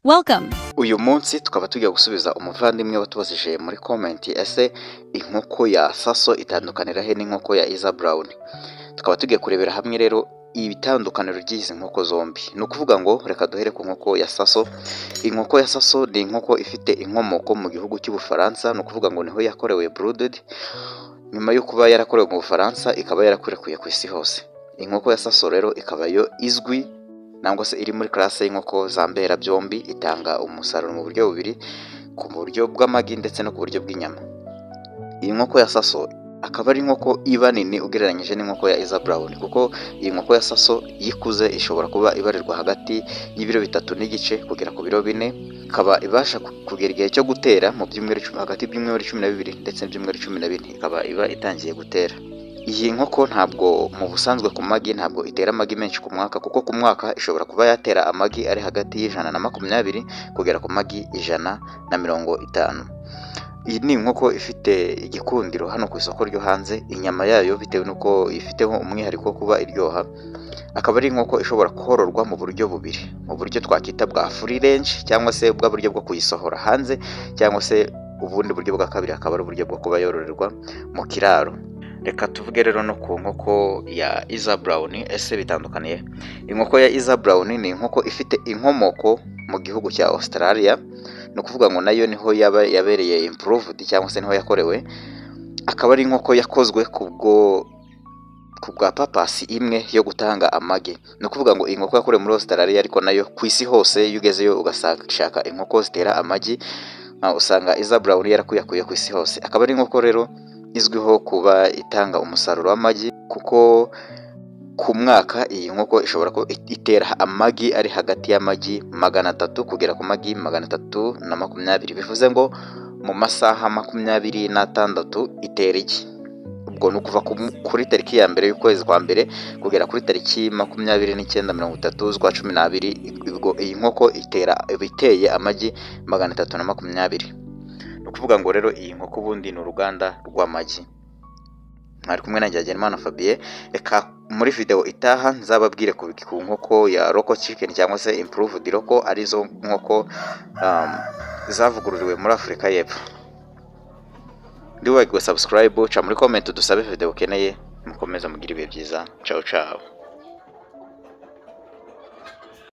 Welcome. Uyu munsi tukaba tugiye gusubiza umuvandimwe watubajije muri comment ese inkoko ya Saso itandukanira he n'inkoko ya Iza Brown. Tukaba tugiye kurebera hamwe rero ibitandukaniro ry'izi nkoko zombi. Ni ukuvuga ngo reka duhere ku nkoko ya Saso. Inkoko ya Saso ni inkoko ifite inkomoko mu gihugu cy'Ubufaransa, ni ukuvuga ngo niho yakorewe brooded. Nyuma yo kuba yarakorewe mu Bufaransa ikaba yarakwirakwiye ku isi hose. Inkoko ya Saso rero ikaba yo izwi nangwa se iri muri classe y'inkoko za mbera byombi, itanga umusaruro mu buryo bubiri, ku buryo bw'amagi ndetse no ku buryo bw'inyama. Iyi nkoko ya Saso akaba ari inkoko iba nini ugereranyije n'inkoko ya Iza Brown, kuko iyi nkoko ya Saso yikuze ishobora kuba ibarirwa hagati y'ibiro 3 n'igice kugera ku biro 4, ikaba ibasha kugera igihe cyo gutera mu byumweru hagati y'ibyumweru 12 ndetse n'ibyumweru 14 ikaba iba itangiye gutera. Iyi nkoko ntabwo mu busanzwe ku magi ntabwo itera amagi menshi ku mwaka, kuko ku mwaka ishobora kuba yatera amagi ari hagati y'120 kugera ku magi 150. Iyi ni inkoko ifite igikundiro hano ku isoko ryo hanze, inyama yayo bitewe nuko ifiteho umwihariko kuba iryoha. Akaba ari inkoko ishobora kororwa mu buryo bubiri, mu buryo twakita bwa free range cyangwa se bwa buryo bwo kuyisohora hanze, cyangwa se ubundi buryo bwa kabiri akaba ari uburyo bwo kuba yororerwa mu kiraro. Reka tuvuge rero no ku nkoko ya Iza Brown ese bitandukaniye. Inkoko ya Iza Brown ni inkoko ifite inkomoko mu gihugu cya Australia, no kuvuga ngo nayo niho yabereye improved cyangwa se niho yakorewe. Akaba ari inkoko yakozwe kubwa papasi imwe yo gutanga amagi. No kuvuga ngo inkoko yakorewe muri Australia, ariko nayo ku isi hose yugezeyo ugasanga inkoko zitera amagi, usanga Iza Brown yarakwiyakuye ku isi hose. Akaba ari inkoko rero izwiho kuba itanga umusaruro w'amagi, kuko ku mwaka iyi nkoko ishobora ko itera amagi ari hagati y'amagi 300 kugera ku magi 320. Bivuze ngo mu masaha 26 itera iki. Ubwo ni ukuva kuri tariki ya mbere y'ukwezi kwa mbere kugera kuri tariki 29 z'ukwa 12. Ubwo iyi nkoko iteye amagi 320. Kuvuga ngo rero iyi nkoko ubundi ni uruganda rw'amagi. Mwari kumwe na Njyagenimana Fabien. Reka muri video itaha nzababwire ku nkoko ya local chicken cyangwa se improved local, arizo nkoko zavugururiwe muri Afurika y'Epfo. Ndiwagwe subscribe, ca muri comment dusabe video ukeneye. Mukomeza mugira ibihe byiza. Ciao ciao.